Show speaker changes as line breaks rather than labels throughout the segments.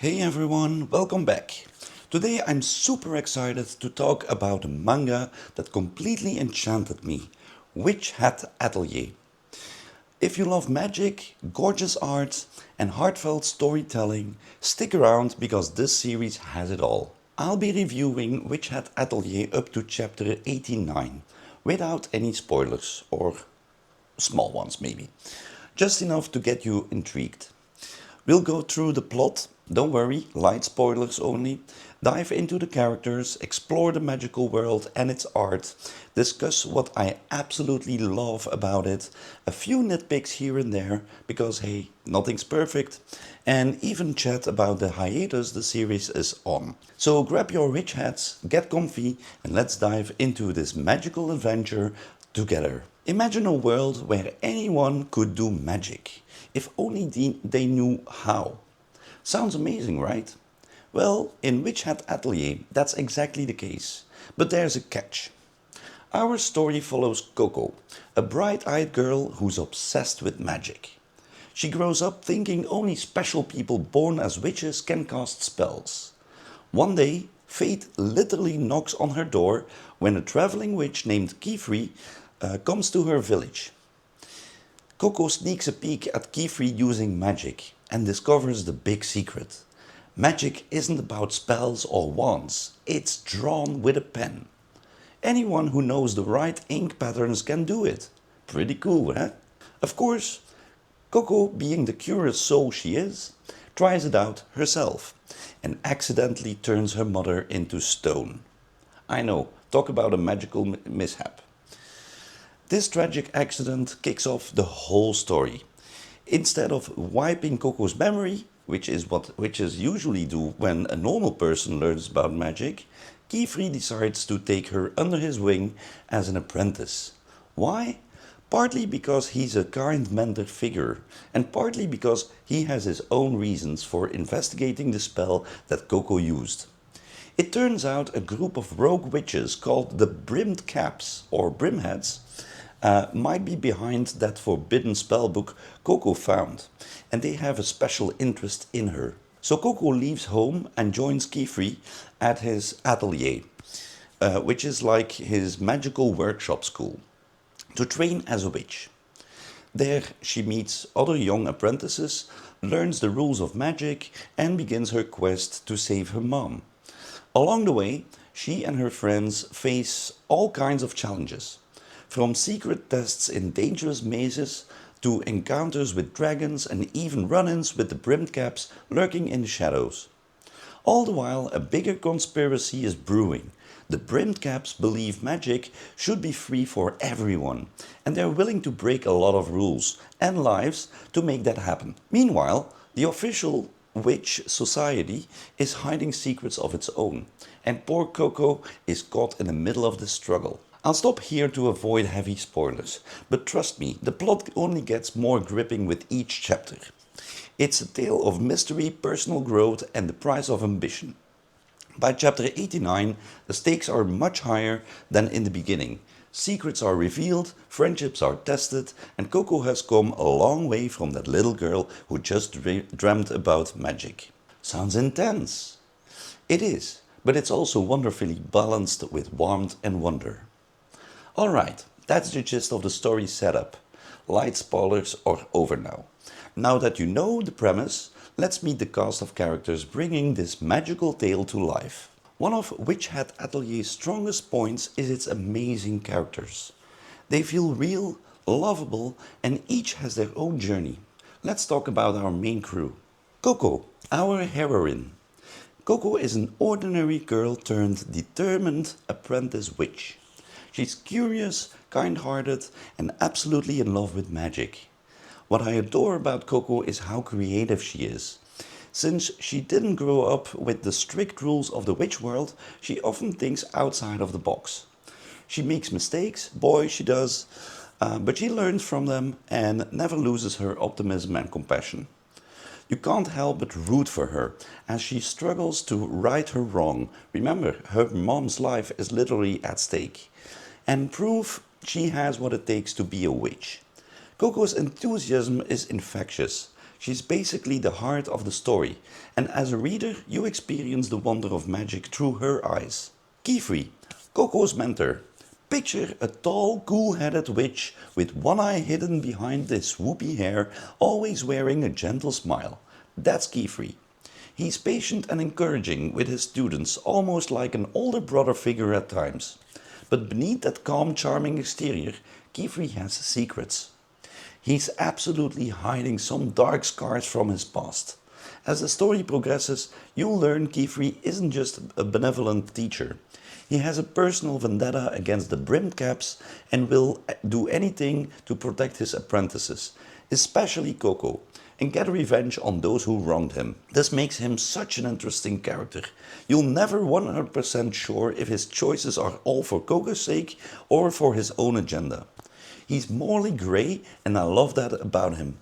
Hey everyone, welcome back. Today I'm super excited to talk about a manga that completely enchanted me, Witch Hat Atelier. If you love magic, gorgeous art and heartfelt storytelling, stick around because this series has it all. I'll be reviewing Witch Hat Atelier up to chapter 89, without any spoilers, or small ones maybe. Just enough to get you intrigued. We'll go through the plot, don't worry, light spoilers only, dive into the characters, explore the magical world and its art, discuss what I absolutely love about it, a few nitpicks here and there, because hey, nothing's perfect, and even chat about the hiatus the series is on. So grab your witch hats, get comfy, and let's dive into this magical adventure together. Imagine a world where anyone could do magic, if only they knew how. Sounds amazing, right? Well, in Witch Hat Atelier, that's exactly the case. But there's a catch. Our story follows Coco, a bright-eyed girl who's obsessed with magic. She grows up thinking only special people born as witches can cast spells. One day, fate literally knocks on her door when a traveling witch named Kifri comes to her village. Coco sneaks a peek at Kifri using magic and discovers the big secret. Magic isn't about spells or wands, it's drawn with a pen. Anyone who knows the right ink patterns can do it. Pretty cool, eh? Of course, Coco, being the curious soul she is, tries it out herself and accidentally turns her mother into stone. I know, talk about a magical mishap. This tragic accident kicks off the whole story. Instead of wiping Coco's memory, which is what witches usually do when a normal person learns about magic, Kifri decides to take her under his wing as an apprentice. Why? Partly because he's a kind mentor figure, and partly because he has his own reasons for investigating the spell that Coco used. It turns out a group of rogue witches called the Brimmed Caps, or Brimheads, might be behind that forbidden spellbook Coco found, and they have a special interest in her. So Coco leaves home and joins Kifri at his atelier, which is like his magical workshop school, to train as a witch. There she meets other young apprentices, learns the rules of magic and begins her quest to save her mom. Along the way, she and her friends face all kinds of challenges, from secret tests in dangerous mazes to encounters with dragons and even run-ins with the Brimmed Caps lurking in the shadows. All the while, a bigger conspiracy is brewing. The Brimmed Caps believe magic should be free for everyone, and they're willing to break a lot of rules and lives to make that happen. Meanwhile, the official Witch Society is hiding secrets of its own, and poor Coco is caught in the middle of the struggle. I'll stop here to avoid heavy spoilers, but trust me, the plot only gets more gripping with each chapter. It's a tale of mystery, personal growth and the price of ambition. By chapter 89, the stakes are much higher than in the beginning. Secrets are revealed, friendships are tested, and Coco has come a long way from that little girl who just dreamt about magic. Sounds intense. It is, but it's also wonderfully balanced with warmth and wonder. Alright, that's the gist of the story setup. Light spoilers are over now. Now that you know the premise, let's meet the cast of characters bringing this magical tale to life. One of Witch Hat Atelier's strongest points is its amazing characters. They feel real, lovable, and each has their own journey. Let's talk about our main crew. Coco, our heroine. Coco is an ordinary girl turned determined apprentice witch. She's curious, kind-hearted, and absolutely in love with magic. What I adore about Coco is how creative she is. Since she didn't grow up with the strict rules of the witch world, she often thinks outside of the box. She makes mistakes, boy she does, but she learns from them and never loses her optimism and compassion. You can't help but root for her as she struggles to right her wrong. Remember, her mom's life is literally at stake. And prove she has what it takes to be a witch. Coco's enthusiasm is infectious. She's basically the heart of the story, and as a reader you experience the wonder of magic through her eyes. Keyfree, Coco's mentor. Picture a tall, cool-headed witch with one eye hidden behind this swoopy hair, always wearing a gentle smile. That's Keyfree. He's patient and encouraging with his students, almost like an older brother figure at times. But beneath that calm, charming exterior, Keyfree has secrets. He's absolutely hiding some dark scars from his past. As the story progresses, you'll learn Keyfree isn't just a benevolent teacher. He has a personal vendetta against the Brimmed Caps and will do anything to protect his apprentices, especially Coco, and get revenge on those who wronged him. This makes him such an interesting character. You'll never 100% sure if his choices are all for Coco's sake or for his own agenda. He's morally grey, and I love that about him.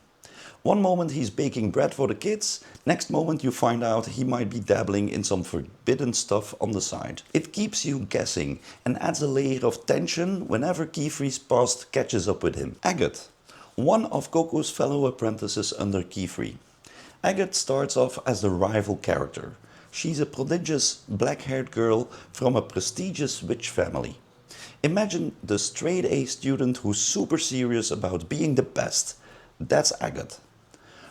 One moment he's baking bread for the kids, next moment you find out he might be dabbling in some forbidden stuff on the side. It keeps you guessing and adds a layer of tension whenever Keyfree's past catches up with him. Agate, one of Coco's fellow apprentices under Keyfree. Agate starts off as the rival character. She's a prodigious black-haired girl from a prestigious witch family. Imagine the straight-A student who's super serious about being the best. That's Agate.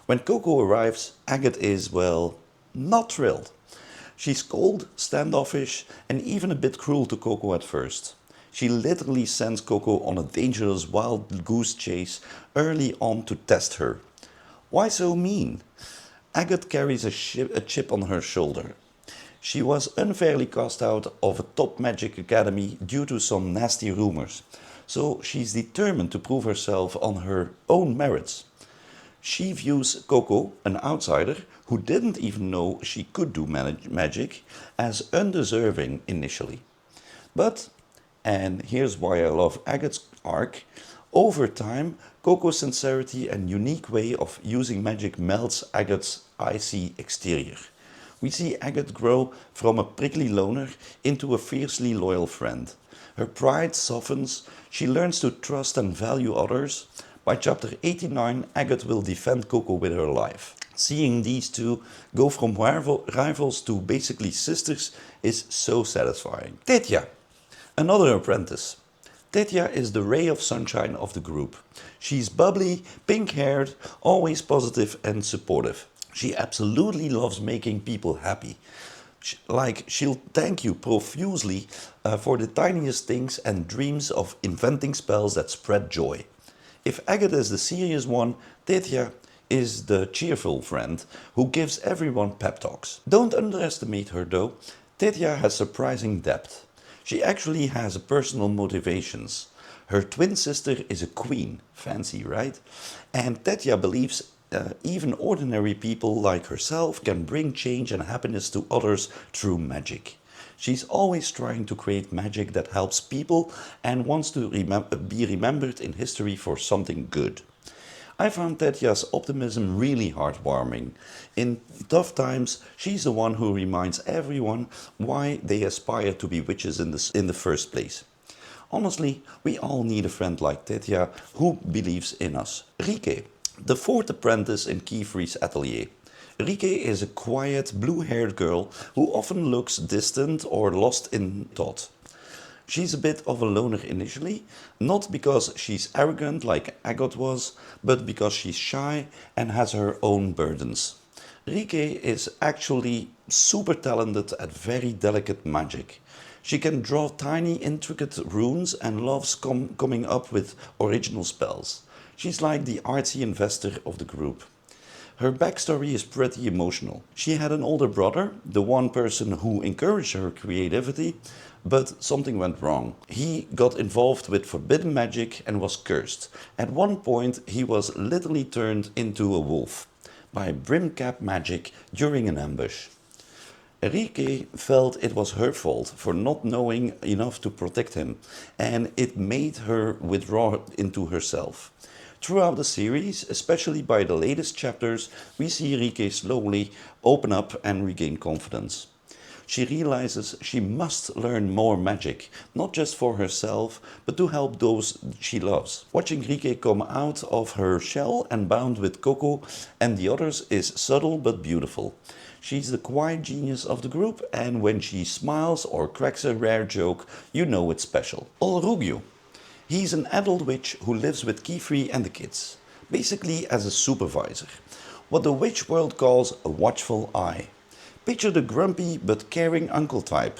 When Coco arrives, Agate is, well, not thrilled. She's cold, standoffish, and even a bit cruel to Coco at first. She literally sends Coco on a dangerous wild goose chase early on to test her. Why so mean? Agate carries a chip on her shoulder. She was unfairly cast out of a top magic academy due to some nasty rumors, so she's determined to prove herself on her own merits. She views Coco, an outsider who didn't even know she could do magic, as undeserving initially. But, and here's why I love Agate's arc, over time Coco's sincerity and unique way of using magic melts Agate's icy exterior. We see Agate grow from a prickly loner into a fiercely loyal friend. Her pride softens, she learns to trust and value others. By chapter 89, Agate will defend Coco with her life. Seeing these two go from rivals to basically sisters is so satisfying. Tetya, another apprentice. Tetya is the ray of sunshine of the group. She's bubbly, pink-haired, always positive and supportive. She absolutely loves making people happy. She'll thank you profusely for the tiniest things and dreams of inventing spells that spread joy. If Agate is the serious one, Tetya is the cheerful friend who gives everyone pep talks. Don't underestimate her though. Tetya has surprising depth. She actually has personal motivations. Her twin sister is a queen, fancy right? And Tetya believes even ordinary people like herself can bring change and happiness to others through magic. She's always trying to create magic that helps people and wants to be remembered in history for something good. I found Tetya's optimism really heartwarming. In tough times, she's the one who reminds everyone why they aspire to be witches in the first place. Honestly, we all need a friend like Tetya who believes in us. Rike, the fourth apprentice in Keyfree's atelier. Rike is a quiet, blue-haired girl who often looks distant or lost in thought. She's a bit of a loner initially, not because she's arrogant like Agate was, but because she's shy and has her own burdens. Rike is actually super talented at very delicate magic. She can draw tiny, intricate runes and loves coming up with original spells. She's like the artsy investor of the group. Her backstory is pretty emotional. She had an older brother, the one person who encouraged her creativity, but something went wrong. He got involved with forbidden magic and was cursed. At one point he was literally turned into a wolf by Brimmed Cap magic during an ambush. Rike felt it was her fault for not knowing enough to protect him, and it made her withdraw into herself. Throughout the series, especially by the latest chapters, we see Rike slowly open up and regain confidence. she realizes she must learn more magic, not just for herself, but to help those she loves. Watching Rike come out of her shell and bond with Coco and the others is subtle but beautiful. She's the quiet genius of the group, and when she smiles or cracks a rare joke, you know it's special. Olrugio. He's an adult witch who lives with Keyfree and the kids, basically as a supervisor. What the witch world calls a watchful eye. Picture the grumpy but caring uncle type.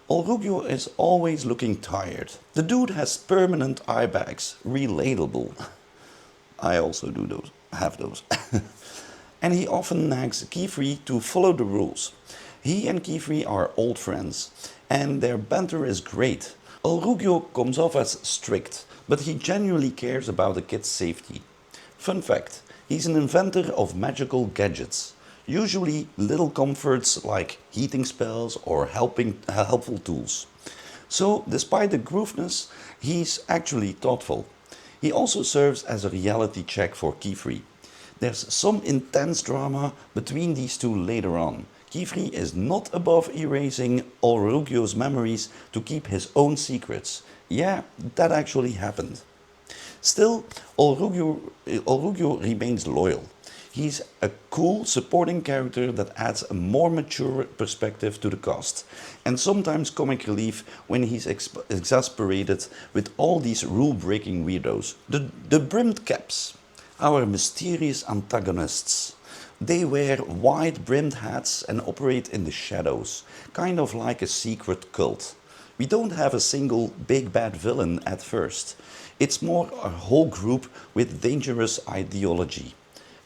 Olrugio is always looking tired. The dude has permanent eye bags, relatable. I also have those. And he often nags Keyfree to follow the rules. He and Keyfree are old friends, and their banter is great. Olrugio comes off as strict, but he genuinely cares about the kids' safety. Fun fact, he's an inventor of magical gadgets, usually little comforts like heating spells or helpful tools. So, despite the grooveness, he's actually thoughtful. He also serves as a reality check for Keyfree. There's some intense drama between these two later on. Keyfree is not above erasing Olrugio's memories to keep his own secrets. Yeah, that actually happened. Still, Olrugio remains loyal. He's a cool supporting character that adds a more mature perspective to the cast, and sometimes comic relief when he's exasperated with all these rule-breaking weirdos. The Brimmed Caps, our mysterious antagonists. They wear wide brimmed hats and operate in the shadows, kind of like a secret cult. We don't have a single big bad villain at first. It's more a whole group with dangerous ideology.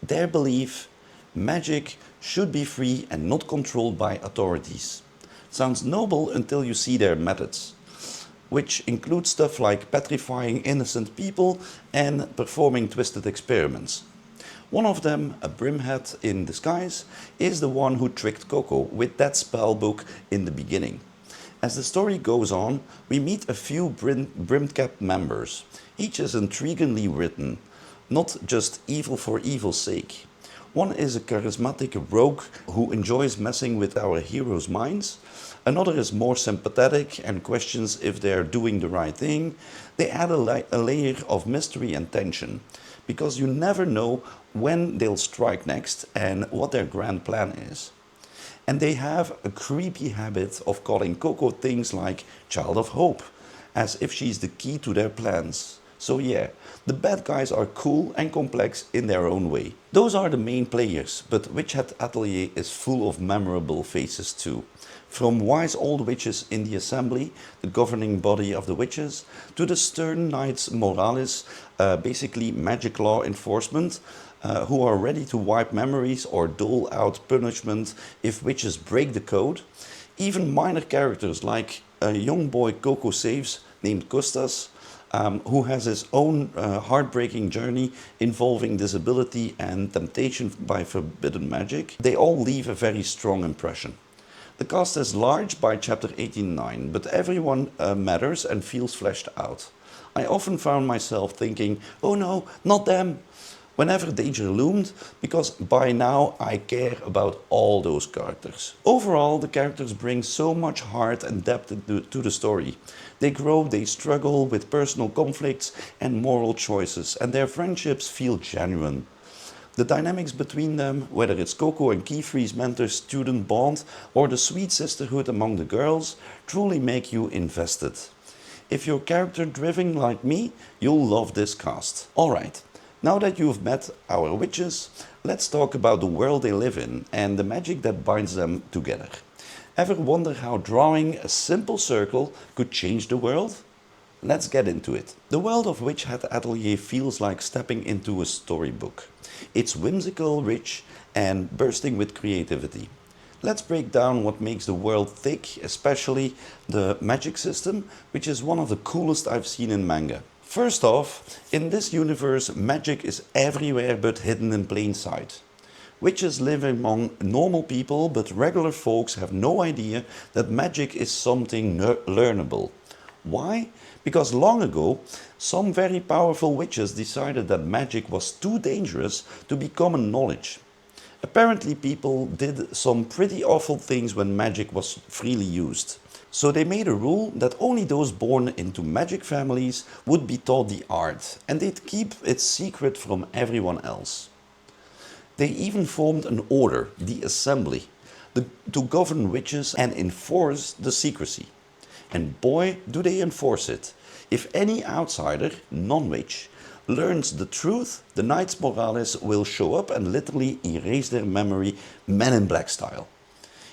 Their belief, magic should be free and not controlled by authorities. Sounds noble until you see their methods, which include stuff like petrifying innocent people and performing twisted experiments. One of them, a brimhead in disguise, is the one who tricked Coco with that spell book in the beginning. As the story goes on, we meet a few Brimmed Cap members. Each is intriguingly written, not just evil for evil's sake. One is a charismatic rogue who enjoys messing with our heroes' minds. Another is more sympathetic and questions if they're doing the right thing. They add a layer of mystery and tension, because you never know when they'll strike next and what their grand plan is. And they have a creepy habit of calling Coco things like Child of Hope, as if she's the key to their plans. So yeah, the bad guys are cool and complex in their own way. Those are the main players, but Witch Hat Atelier is full of memorable faces too. From wise old witches in the assembly, the governing body of the witches, to the stern knights moralis, basically magic law enforcement, who are ready to wipe memories or dole out punishment if witches break the code. Even minor characters like a young boy Coco saves named Costas, who has his own heartbreaking journey involving disability and temptation by forbidden magic. They all leave a very strong impression. The cast is large by chapter 89, but everyone matters and feels fleshed out. I often found myself thinking, oh no, not them, whenever danger loomed, because by now I care about all those characters. Overall, the characters bring so much heart and depth to the story. They grow, they struggle with personal conflicts and moral choices, and their friendships feel genuine. The dynamics between them, whether it's Coco and Keyfree's mentor-student bond or the sweet sisterhood among the girls, truly make you invested. If you're character-driven like me, you'll love this cast. Alright, now that you've met our witches, let's talk about the world they live in and the magic that binds them together. Ever wonder how drawing a simple circle could change the world? Let's get into it. The world of Witch Hat Atelier feels like stepping into a storybook. It's whimsical, rich, and bursting with creativity. Let's break down what makes the world thick, especially the magic system, which is one of the coolest I've seen in manga. First off, in this universe, magic is everywhere but hidden in plain sight. Witches live among normal people, but regular folks have no idea that magic is something learnable. Why? Because long ago, some very powerful witches decided that magic was too dangerous to be common knowledge. Apparently people did some pretty awful things when magic was freely used. So they made a rule that only those born into magic families would be taught the art, and they'd keep it secret from everyone else. They even formed an order, the Assembly, to govern witches and enforce the secrecy. And boy, do they enforce it. If any outsider, non-witch, learns the truth, the Knights Morales will show up and literally erase their memory, Men in Black style.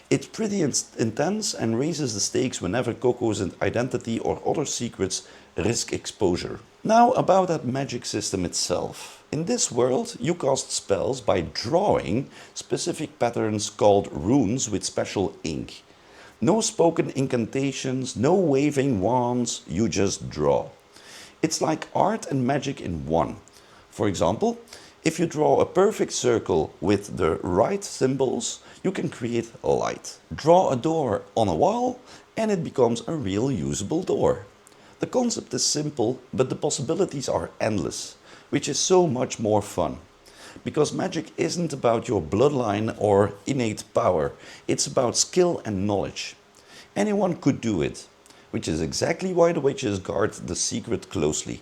It's pretty intense and raises the stakes whenever Coco's identity or other secrets risk exposure. Now about that magic system itself. In this world, you cast spells by drawing specific patterns called runes with special ink. No spoken incantations, no waving wands, you just draw. It's like art and magic in one. For example, if you draw a perfect circle with the right symbols, you can create a light. Draw a door on a wall and it becomes a real usable door. The concept is simple, but the possibilities are endless, which is so much more fun. Because magic isn't about your bloodline or innate power, it's about skill and knowledge. Anyone could do it, which is exactly why the witches guard the secret closely.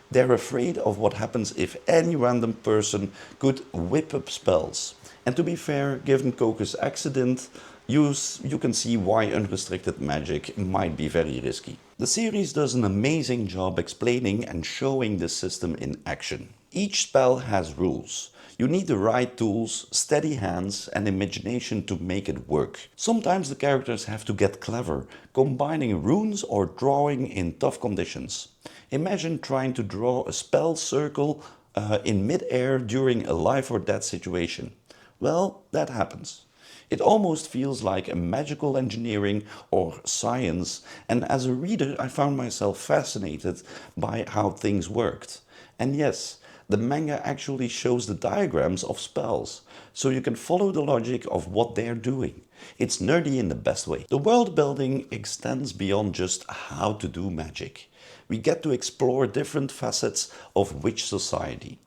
They're afraid of what happens if any random person could whip up spells. And to be fair, given Coco's accident, you can see why unrestricted magic might be very risky. The series does an amazing job explaining and showing this system in action. Each spell has rules. You need the right tools, steady hands and imagination to make it work. Sometimes the characters have to get clever, combining runes or drawing in tough conditions. Imagine trying to draw a spell circle in mid-air during a life or death situation. Well, that happens. It almost feels like a magical engineering or science, and as a reader I found myself fascinated by how things worked. And yes, the manga actually shows the diagrams of spells, so you can follow the logic of what they're doing. It's nerdy in the best way. The world building extends beyond just how to do magic. We get to explore different facets of witch society.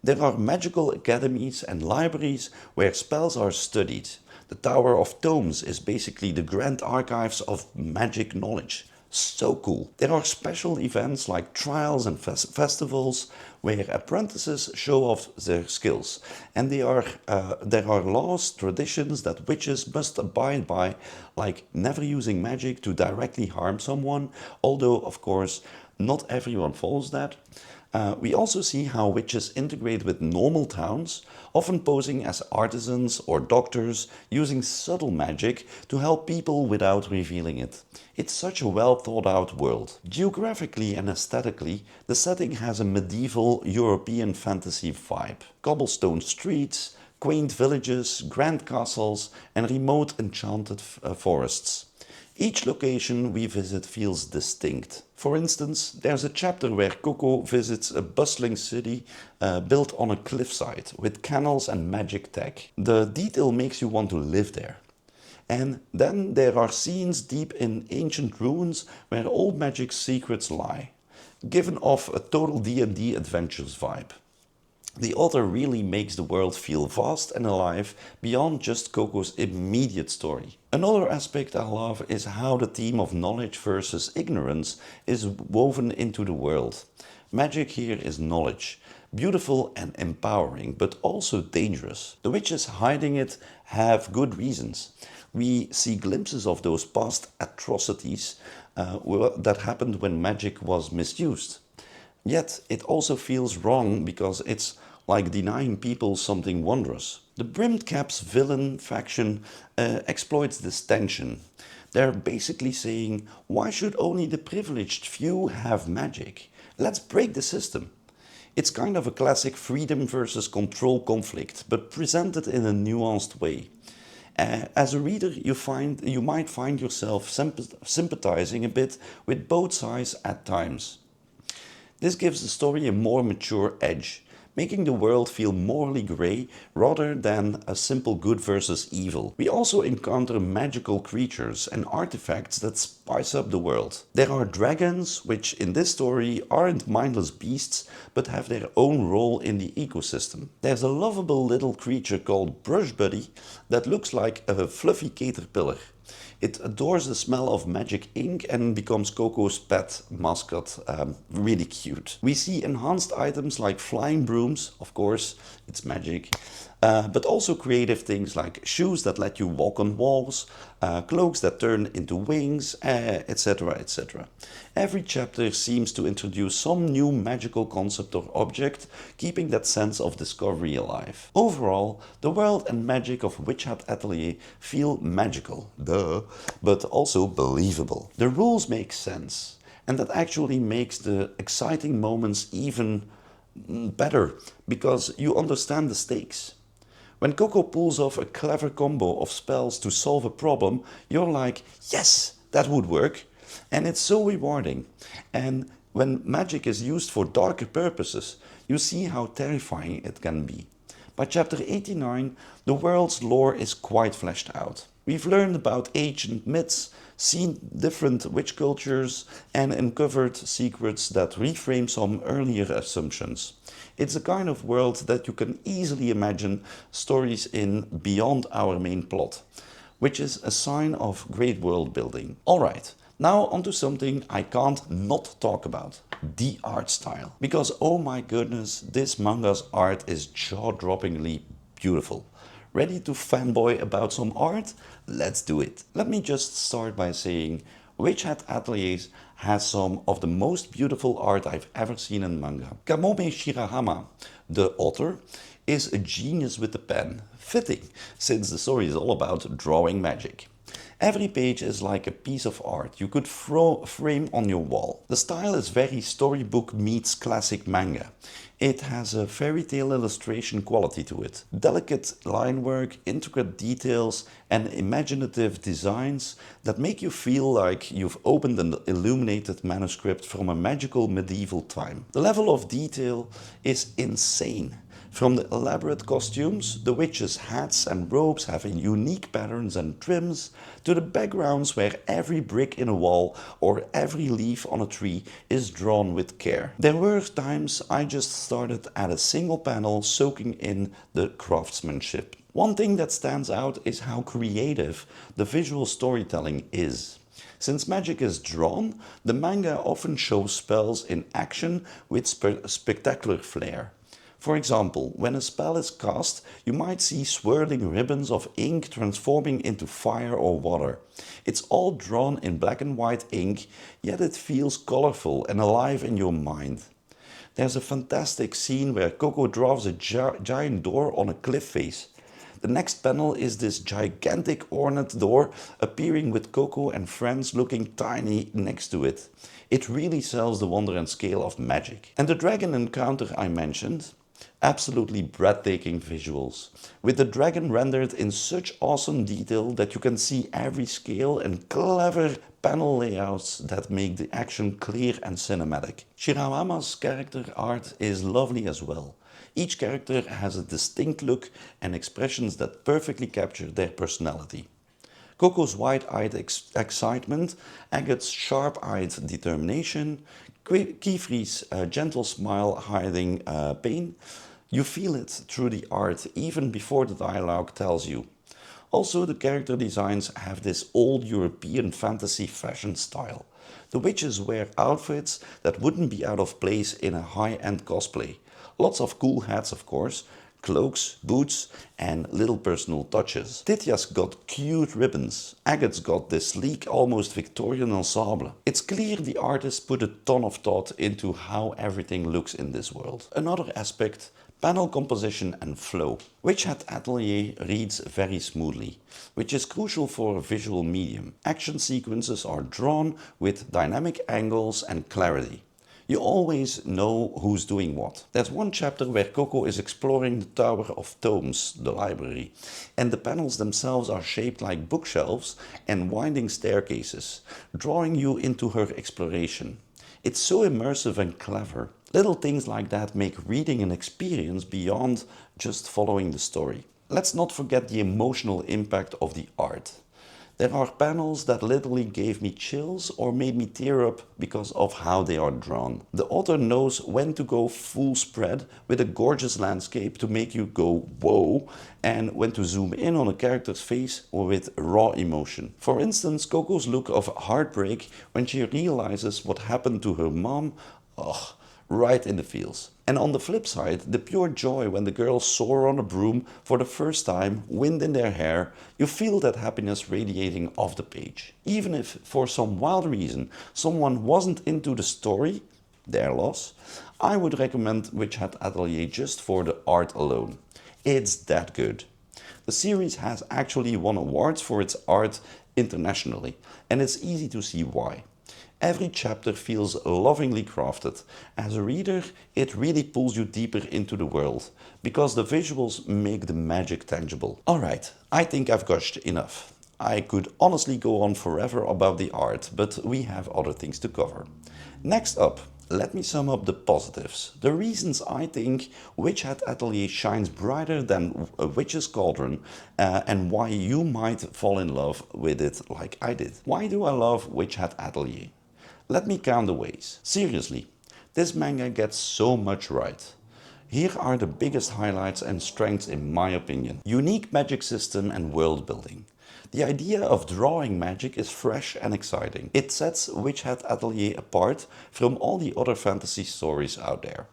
There are magical academies and libraries where spells are studied. The Tower of Tomes is basically the grand archives of magic knowledge. So cool. There are special events like trials and festivals where apprentices show off their skills. And there are laws, traditions that witches must abide by, like never using magic to directly harm someone, although of course not everyone follows that. We also see how witches integrate with normal towns, often posing as artisans or doctors, using subtle magic to help people without revealing it. It's such a well thought out world. Geographically and aesthetically, the setting has a medieval European fantasy vibe. Cobblestone streets, quaint villages, grand castles and remote enchanted forests. Each location we visit feels distinct. For instance, there's a chapter where Coco visits a bustling city built on a cliffside with canals and magic tech. The detail makes you want to live there. And then there are scenes deep in ancient ruins where old magic secrets lie, giving off a total D&D adventures vibe. The author really makes the world feel vast and alive beyond just Coco's immediate story. Another aspect I love is how the theme of knowledge versus ignorance is woven into the world. Magic here is knowledge, beautiful and empowering, but also dangerous. The witches hiding it have good reasons. We see glimpses of those past atrocities that happened when magic was misused. Yet it also feels wrong because it's like denying people something wondrous. The Brimmed Caps villain faction exploits this tension. They're basically saying, why should only the privileged few have magic? Let's break the system. It's kind of a classic freedom versus control conflict, but presented in a nuanced way. As a reader, you might find yourself sympathizing a bit with both sides at times. This gives the story a more mature edge, making the world feel morally grey rather than a simple good versus evil. We also encounter magical creatures and artifacts that spice up the world. There are dragons, which in this story aren't mindless beasts, but have their own role in the ecosystem. There's a lovable little creature called Brush Buddy that looks like a fluffy caterpillar. It adores the smell of magic ink and becomes Coco's pet mascot. Really cute. We see enhanced items like flying brooms, of course, it's magic, but also creative things like shoes that let you walk on walls, cloaks that turn into wings, etc. etc. Every chapter seems to introduce some new magical concept or object, keeping that sense of discovery alive. Overall, the world and magic of Witch Hat Atelier feel magical, duh, but also believable. The rules make sense, and that actually makes the exciting moments even better, because you understand the stakes. When Coco pulls off a clever combo of spells to solve a problem, you're like, yes, that would work. And it's so rewarding. And when magic is used for darker purposes, you see how terrifying it can be. By chapter 89, the world's lore is quite fleshed out. We've learned about ancient myths, seen different witch cultures, and uncovered secrets that reframe some earlier assumptions. It's a kind of world that you can easily imagine stories in beyond our main plot, which is a sign of great world building. Alright, now onto something I can't not talk about. The art style. Because oh my goodness, this manga's art is jaw-droppingly beautiful. Ready to fanboy about some art? Let's do it. Let me just start by saying Witch Hat Atelier has some of the most beautiful art I've ever seen in manga. Kamome Shirahama, the author, is a genius with the pen. Fitting, since the story is all about drawing magic. Every page is like a piece of art you could frame on your wall. The style is very storybook meets classic manga. It has a fairy tale illustration quality to it. Delicate line work, intricate details, and imaginative designs that make you feel like you've opened an illuminated manuscript from a magical medieval time. The level of detail is insane. From the elaborate costumes, the witches' hats and robes having unique patterns and trims, to the backgrounds where every brick in a wall or every leaf on a tree is drawn with care. There were times I just started at a single panel soaking in the craftsmanship. One thing that stands out is how creative the visual storytelling is. Since magic is drawn, the manga often shows spells in action with spectacular flair. For example, when a spell is cast, you might see swirling ribbons of ink transforming into fire or water. It's all drawn in black and white ink, yet it feels colorful and alive in your mind. There's a fantastic scene where Coco draws a giant door on a cliff face. The next panel is this gigantic ornate door appearing with Coco and friends looking tiny next to it. It really sells the wonder and scale of magic. And the dragon encounter I mentioned, absolutely breathtaking visuals, with the dragon rendered in such awesome detail that you can see every scale and clever panel layouts that make the action clear and cinematic. Shirahama's character art is lovely as well. Each character has a distinct look and expressions that perfectly capture their personality. Coco's wide-eyed excitement, Agat's sharp-eyed determination, Kiefer's gentle smile hiding pain. You feel it through the art even before the dialogue tells you. Also, the character designs have this old European fantasy fashion style. The witches wear outfits that wouldn't be out of place in a high-end cosplay. Lots of cool hats, of course, cloaks, boots, and little personal touches. Titya's got cute ribbons. Agate's got this sleek, almost Victorian ensemble. It's clear the artist put a ton of thought into how everything looks in this world. Another aspect, panel composition and flow. Witch Hat Atelier reads very smoothly, which is crucial for a visual medium. Action sequences are drawn with dynamic angles and clarity. You always know who's doing what. There's one chapter where Coco is exploring the Tower of Tomes, the library, and the panels themselves are shaped like bookshelves and winding staircases, drawing you into her exploration. It's so immersive and clever. Little things like that make reading an experience beyond just following the story. Let's not forget the emotional impact of the art. There are panels that literally gave me chills or made me tear up because of how they are drawn. The author knows when to go full spread with a gorgeous landscape to make you go whoa, and when to zoom in on a character's face or with raw emotion. For instance, Coco's look of heartbreak when she realizes what happened to her mom, ugh, right in the feels. And on the flip side, the pure joy when the girls soar on a broom for the first time, wind in their hair, you feel that happiness radiating off the page. Even if, for some wild reason, someone wasn't into the story, their loss, I would recommend Witch Hat Atelier just for the art alone. It's that good. The series has actually won awards for its art internationally, and it's easy to see why. Every chapter feels lovingly crafted. As a reader, it really pulls you deeper into the world, because the visuals make the magic tangible. Alright, I think I've gushed enough. I could honestly go on forever about the art, but we have other things to cover. Next up, let me sum up the positives. The reasons I think Witch Hat Atelier shines brighter than a Witch's Cauldron, and why you might fall in love with it like I did. Why do I love Witch Hat Atelier? Let me count the ways. Seriously, this manga gets so much right. Here are the biggest highlights and strengths in my opinion. Unique magic system and world building. The idea of drawing magic is fresh and exciting. It sets Witch Hat Atelier apart from all the other fantasy stories out there.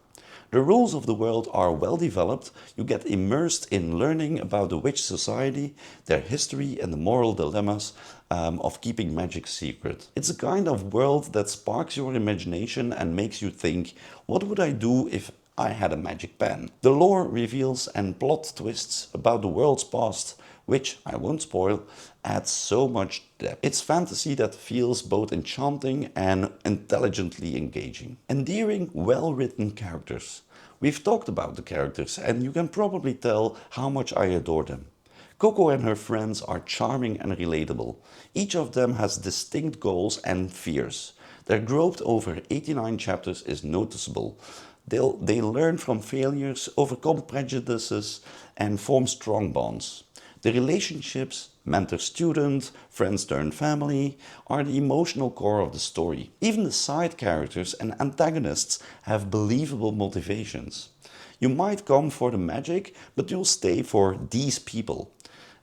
The rules of the world are well developed, you get immersed in learning about the witch society, their history and the moral dilemmas of keeping magic secret. It's a kind of world that sparks your imagination and makes you think, what would I do if I had a magic pen? The lore reveals and plot twists about the world's past, which, I won't spoil, adds so much depth. It's fantasy that feels both enchanting and intelligently engaging. Endearing, well-written characters. We've talked about the characters and you can probably tell how much I adore them. Coco and her friends are charming and relatable. Each of them has distinct goals and fears. Their growth over 89 chapters is noticeable. They learn from failures, overcome prejudices, and form strong bonds. The relationships, mentor-student, friends-turned-family, are the emotional core of the story. Even the side characters and antagonists have believable motivations. You might come for the magic, but you'll stay for these people.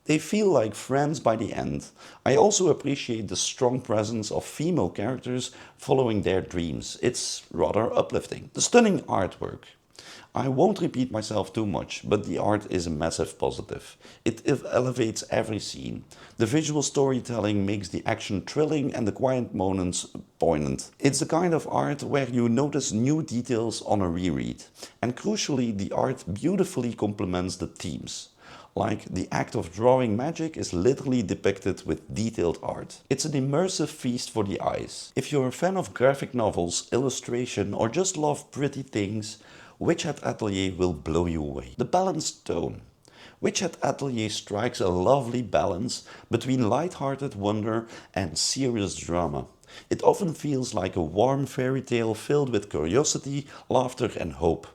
They feel like friends by the end. I also appreciate the strong presence of female characters following their dreams. It's rather uplifting. The stunning artwork. I won't repeat myself too much, but the art is a massive positive. It elevates every scene. The visual storytelling makes the action thrilling and the quiet moments poignant. It's the kind of art where you notice new details on a reread. And crucially, the art beautifully complements the themes. Like the act of drawing magic is literally depicted with detailed art. It's an immersive feast for the eyes. If you're a fan of graphic novels, illustration, or just love pretty things, Witch Hat Atelier will blow you away. The balanced tone. Witch Hat Atelier strikes a lovely balance between light-hearted wonder and serious drama. It often feels like a warm fairy tale filled with curiosity, laughter and hope.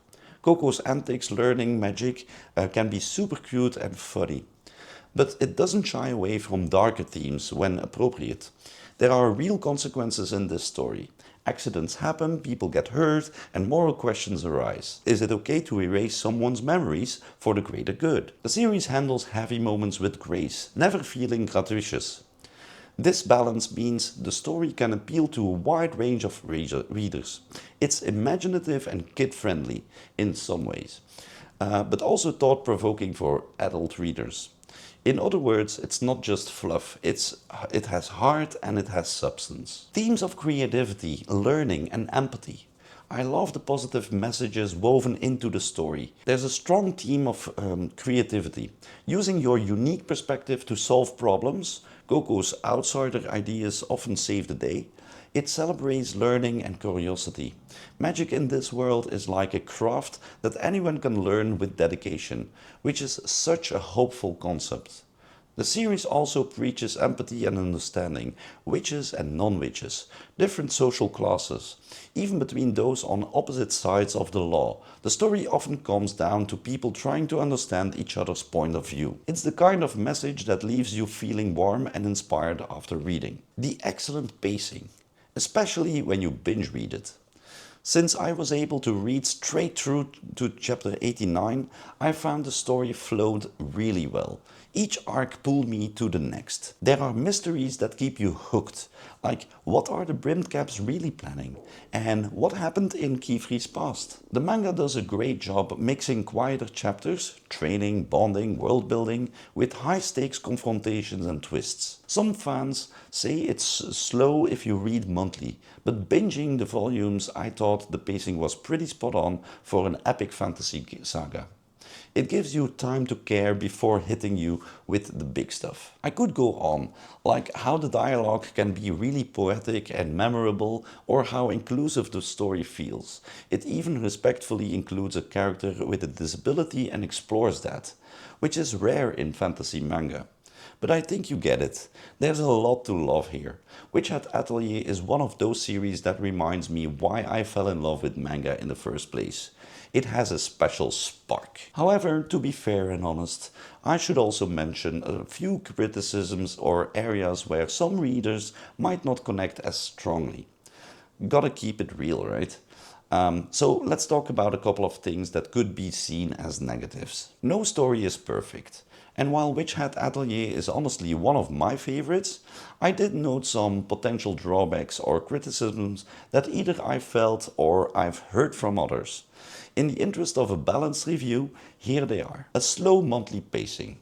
Coco's antics learning magic can be super cute and funny. But it doesn't shy away from darker themes when appropriate. There are real consequences in this story. Accidents happen, people get hurt, and moral questions arise. Is it okay to erase someone's memories for the greater good? The series handles heavy moments with grace, never feeling gratuitous. This balance means the story can appeal to a wide range of readers. It's imaginative and kid-friendly in some ways, but also thought-provoking for adult readers. In other words, it's not just fluff, it has heart and it has substance. Themes of creativity, learning and empathy. I love the positive messages woven into the story. There's a strong theme of creativity. Using your unique perspective to solve problems, Coco's outsider ideas often save the day. It celebrates learning and curiosity. Magic in this world is like a craft that anyone can learn with dedication, which is such a hopeful concept. The series also preaches empathy and understanding, witches and non-witches, different social classes, even between those on opposite sides of the law. The story often comes down to people trying to understand each other's point of view. It's the kind of message that leaves you feeling warm and inspired after reading. The excellent pacing, especially when you binge read it. Since I was able to read straight through to chapter 89, I found the story flowed really well. Each arc pulled me to the next. There are mysteries that keep you hooked, like what are the Brimmed Caps really planning? And what happened in Kifri's past? The manga does a great job mixing quieter chapters, training, bonding, world building, with high stakes confrontations and twists. Some fans say it's slow if you read monthly, but binging the volumes I thought the pacing was pretty spot on for an epic fantasy saga. It gives you time to care before hitting you with the big stuff. I could go on, like how the dialogue can be really poetic and memorable, or how inclusive the story feels. It even respectfully includes a character with a disability and explores that, which is rare in fantasy manga. But I think you get it. There's a lot to love here. Witch Hat Atelier is one of those series that reminds me why I fell in love with manga in the first place. It has a special spark. However, to be fair and honest, I should also mention a few criticisms or areas where some readers might not connect as strongly. Gotta keep it real, right? So let's talk about a couple of things that could be seen as negatives. No story is perfect. And while Witch Hat Atelier is honestly one of my favorites, I did note some potential drawbacks or criticisms that either I felt or I've heard from others. In the interest of a balanced review, here they are. A slow monthly pacing.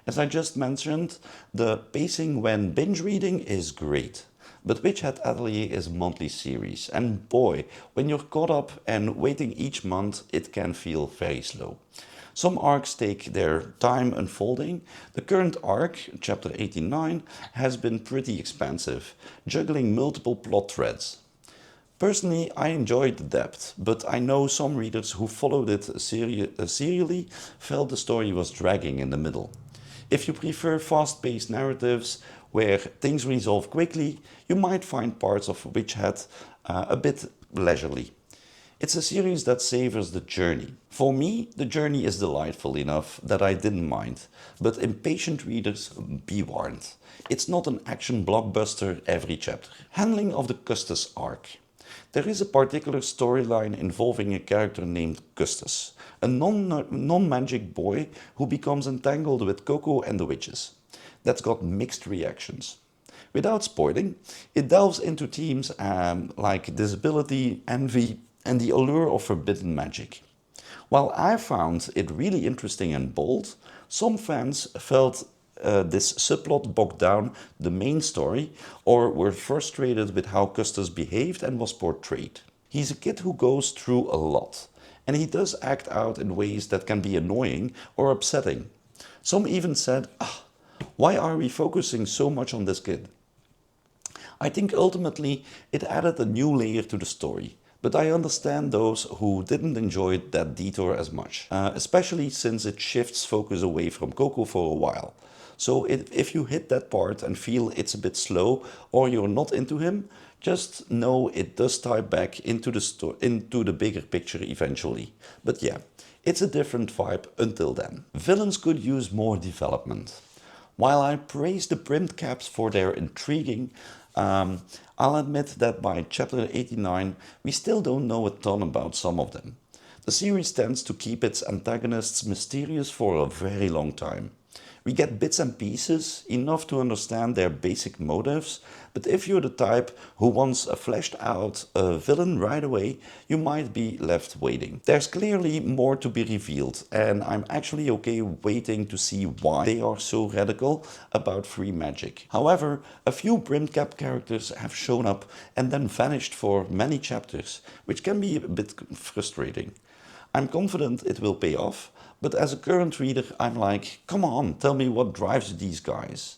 As I just mentioned, the pacing when binge reading is great. But Witch Hat Atelier is a monthly series, and boy, when you're caught up and waiting each month, it can feel very slow. Some arcs take their time unfolding. The current arc, chapter 89, has been pretty expansive, juggling multiple plot threads. Personally, I enjoyed the depth, but I know some readers who followed it serially felt the story was dragging in the middle. If you prefer fast-paced narratives where things resolve quickly, you might find parts of Witch Hat a bit leisurely. It's a series that savors the journey. For me, the journey is delightful enough that I didn't mind, but impatient readers, be warned. It's not an action blockbuster every chapter. Handling of the Custis arc. There is a particular storyline involving a character named Custis, a non-magic boy who becomes entangled with Coco and the witches. That's got mixed reactions. Without spoiling, it delves into themes like disability, envy, and the allure of forbidden magic. While I found it really interesting and bold, some fans felt this subplot bogged down the main story or were frustrated with how Custis behaved and was portrayed. He's a kid who goes through a lot, and he does act out in ways that can be annoying or upsetting. Some even said, why are we focusing so much on this kid? I think ultimately it added a new layer to the story. But I understand those who didn't enjoy that detour as much, especially since it shifts focus away from Coco for a while. So if you hit that part and feel it's a bit slow or you're not into him, just know it does tie back into the bigger picture eventually. But yeah, it's a different vibe until then. Villains could use more development. While I praise the Brimmed Caps for their intriguing, I'll admit that by chapter 89 we still don't know a ton about some of them. The series tends to keep its antagonists mysterious for a very long time. We get bits and pieces, enough to understand their basic motives, but if you're the type who wants a fleshed out villain right away, you might be left waiting. There's clearly more to be revealed, and I'm actually okay waiting to see why they are so radical about free magic. However, a few Brimmed Cap characters have shown up and then vanished for many chapters, which can be a bit frustrating. I'm confident it will pay off, but as a current reader I'm like, come on, tell me what drives these guys.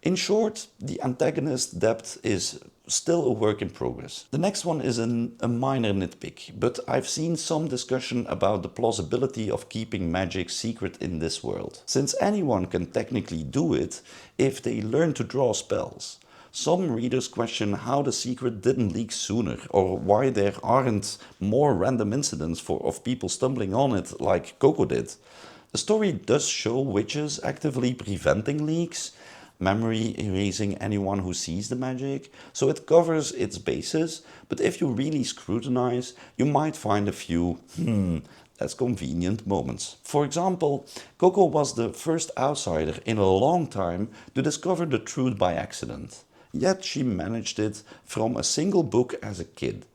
In short, the antagonist depth is still a work in progress. The next one is a minor nitpick, but I've seen some discussion about the plausibility of keeping magic secret in this world. Since anyone can technically do it if they learn to draw spells. Some readers question how the secret didn't leak sooner, or why there aren't more random incidents of people stumbling on it like Coco did. The story does show witches actively preventing leaks, memory erasing anyone who sees the magic, so it covers its bases, but if you really scrutinize, you might find a few, that's convenient moments. For example, Coco was the first outsider in a long time to discover the truth by accident. Yet she managed it from a single book as a kid.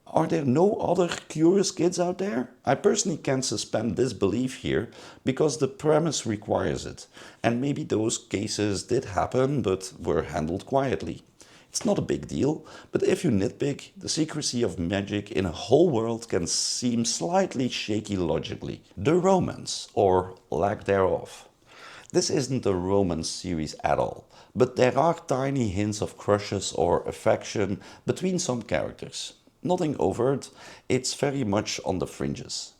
Are there no other curious kids out there? I personally can't suspend disbelief here because the premise requires it, and maybe those cases did happen but were handled quietly. It's not a big deal, but if you nitpick, the secrecy of magic in a whole world can seem slightly shaky logically. The romance, or lack thereof. This isn't a romance series at all, but there are tiny hints of crushes or affection between some characters. Nothing overt, it's very much on the fringes.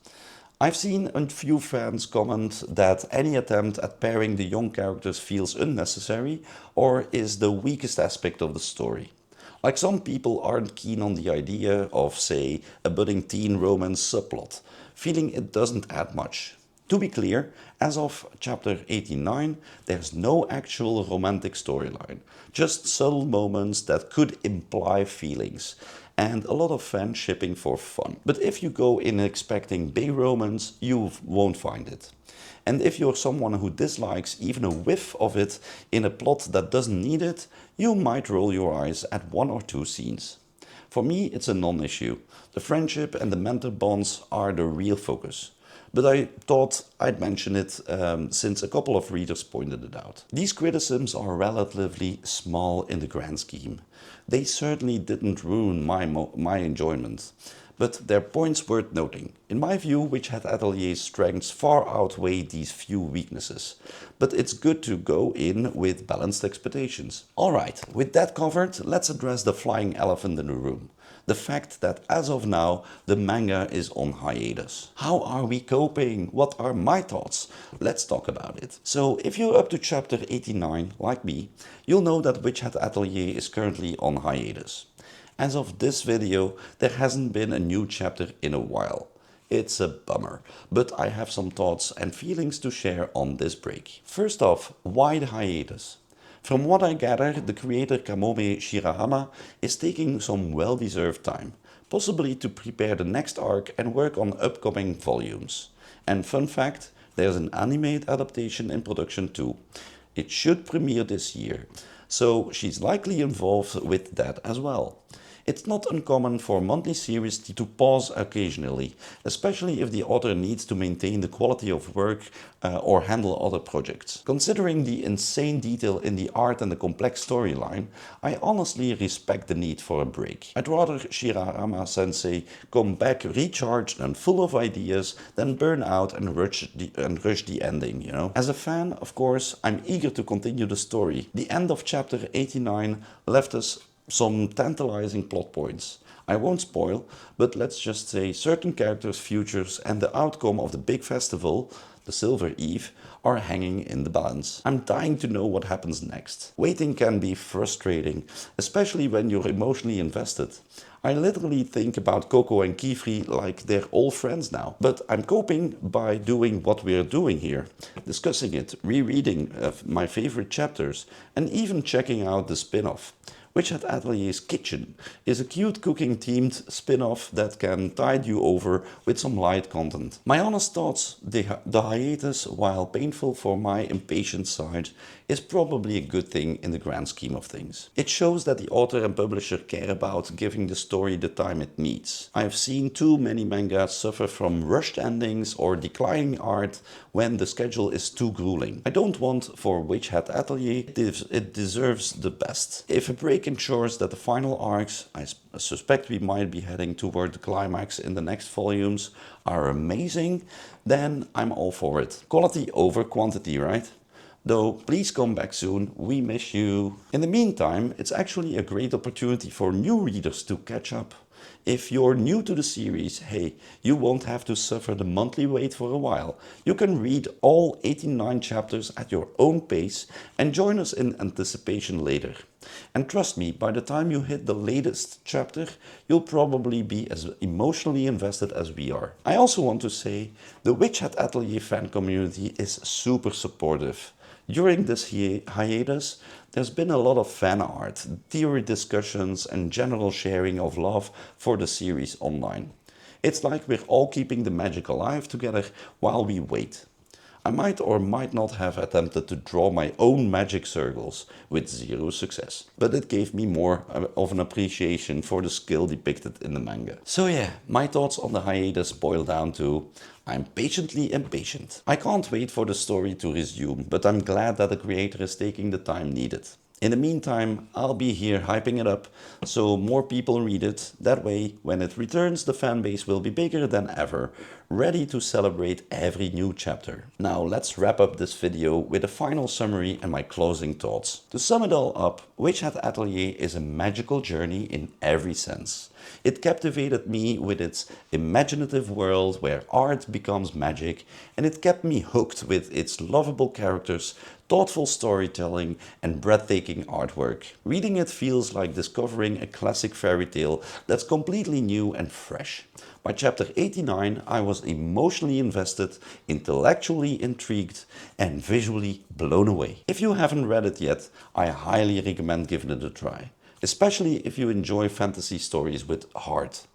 I've seen a few fans comment that any attempt at pairing the young characters feels unnecessary or is the weakest aspect of the story. Like some people aren't keen on the idea of, say, a budding teen romance subplot, feeling it doesn't add much. To be clear, as of chapter 89, there's no actual romantic storyline, just subtle moments that could imply feelings, and a lot of fan shipping for fun. But if you go in expecting big romance, you won't find it. And if you're someone who dislikes even a whiff of it in a plot that doesn't need it, you might roll your eyes at one or two scenes. For me, it's a non-issue. The friendship and the mentor bonds are the real focus. But I thought I'd mention it since a couple of readers pointed it out. These criticisms are relatively small in the grand scheme. They certainly didn't ruin my enjoyment, but they're points worth noting. In my view, Witch Hat Atelier's strengths far outweigh these few weaknesses, but it's good to go in with balanced expectations. Alright, with that covered, let's address the flying elephant in the room. The fact that as of now, the manga is on hiatus. How are we coping? What are my thoughts? Let's talk about it. So if you're up to chapter 89, like me, you'll know that Witch Hat Atelier is currently on hiatus. As of this video, there hasn't been a new chapter in a while. It's a bummer, but I have some thoughts and feelings to share on this break. First off, why the hiatus? From what I gather, the creator Kamome Shirahama is taking some well-deserved time, possibly to prepare the next arc and work on upcoming volumes. And fun fact, there's an anime adaptation in production too. It should premiere this year, so she's likely involved with that as well. It's not uncommon for monthly series to pause occasionally, especially if the author needs to maintain the quality of work or handle other projects. Considering the insane detail in the art and the complex storyline, I honestly respect the need for a break. I'd rather Shirahama-sensei come back recharged and full of ideas than burn out and rush the ending, you know. As a fan, of course, I'm eager to continue the story. The end of chapter 89 left us some tantalizing plot points. I won't spoil, but let's just say certain characters' futures and the outcome of the big festival, the Silver Eve, are hanging in the balance. I'm dying to know what happens next. Waiting can be frustrating, especially when you're emotionally invested. I literally think about Coco and Kifri like they're all friends now. But I'm coping by doing what we're doing here. Discussing it, rereading my favorite chapters, and even checking out the spin-off. Witch Hat Atelier's Kitchen is a cute cooking themed spin-off that can tide you over with some light content. My honest thoughts, the hiatus, while painful for my impatient side, is probably a good thing in the grand scheme of things. It shows that the author and publisher care about giving the story the time it needs. I've seen too many mangas suffer from rushed endings or declining art when the schedule is too grueling. I don't want for Witch Hat Atelier, it deserves the best. If a break ensures that the final arcs, I suspect we might be heading toward the climax in the next volumes, are amazing, then I'm all for it. Quality over quantity, right? Though please come back soon, we miss you. In the meantime, it's actually a great opportunity for new readers to catch up. If you're new to the series, hey, you won't have to suffer the monthly wait for a while. You can read all 89 chapters at your own pace and join us in Anticipation later. And trust me, by the time you hit the latest chapter, you'll probably be as emotionally invested as we are. I also want to say, the Witch Hat Atelier fan community is super supportive. During this hiatus, there's been a lot of fan art, theory discussions and general sharing of love for the series online. It's like we're all keeping the magic alive together while we wait. I might or might not have attempted to draw my own magic circles with zero success, but it gave me more of an appreciation for the skill depicted in the manga. So yeah, my thoughts on the hiatus boil down to I'm patiently impatient. I can't wait for the story to resume, but I'm glad that the creator is taking the time needed. In the meantime, I'll be here hyping it up so more people read it. That way, when it returns, the fanbase will be bigger than ever, ready to celebrate every new chapter. Now let's wrap up this video with a final summary and my closing thoughts. To sum it all up, Witch Hat Atelier is a magical journey in every sense. It captivated me with its imaginative world where art becomes magic, and it kept me hooked with its lovable characters, thoughtful storytelling and breathtaking artwork. Reading it feels like discovering a classic fairy tale that's completely new and fresh. By chapter 89, I was emotionally invested, intellectually intrigued, and visually blown away. If you haven't read it yet, I highly recommend giving it a try, especially if you enjoy fantasy stories with heart.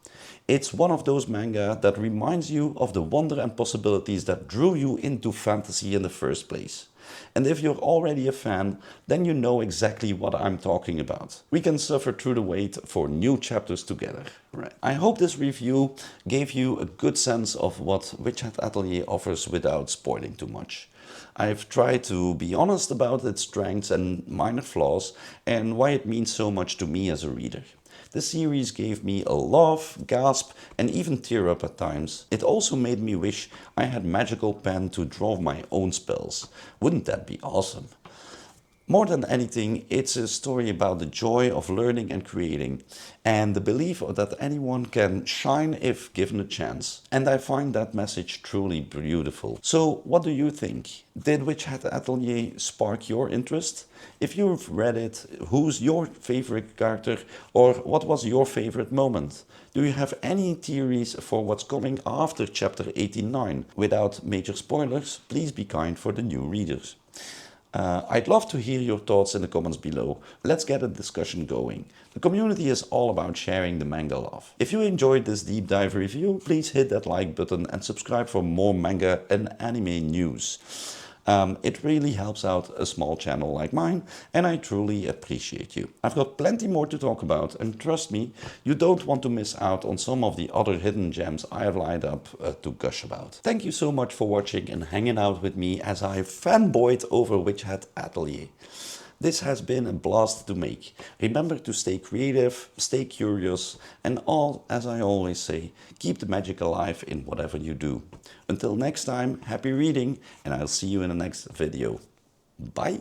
It's one of those manga that reminds you of the wonder and possibilities that drew you into fantasy in the first place. And if you're already a fan, then you know exactly what I'm talking about. We can suffer through the wait for new chapters together. Right. I hope this review gave you a good sense of what Witch Hat Atelier offers without spoiling too much. I've tried to be honest about its strengths and minor flaws and why it means so much to me as a reader. The series gave me a laugh, gasp and even tear up at times. It also made me wish I had magical pen to draw my own spells. Wouldn't that be awesome? More than anything, it's a story about the joy of learning and creating, and the belief that anyone can shine if given a chance. And I find that message truly beautiful. So, what do you think? Did Witch Hat Atelier spark your interest? If you've read it, who's your favorite character, or what was your favorite moment? Do you have any theories for what's coming after chapter 89? Without major spoilers, please be kind for the new readers. I'd love to hear your thoughts in the comments below. Let's get a discussion going. The community is all about sharing the manga love. If you enjoyed this deep dive review, please hit that like button and subscribe for more manga and anime news. It really helps out a small channel like mine, and I truly appreciate you. I've got plenty more to talk about, and trust me, you don't want to miss out on some of the other hidden gems I have lined up to gush about. Thank you so much for watching and hanging out with me as I fanboyed over Witch Hat Atelier. This has been a blast to make. Remember to stay creative, stay curious, and as I always say, keep the magic alive in whatever you do. Until next time, happy reading, and I'll see you in the next video. Bye!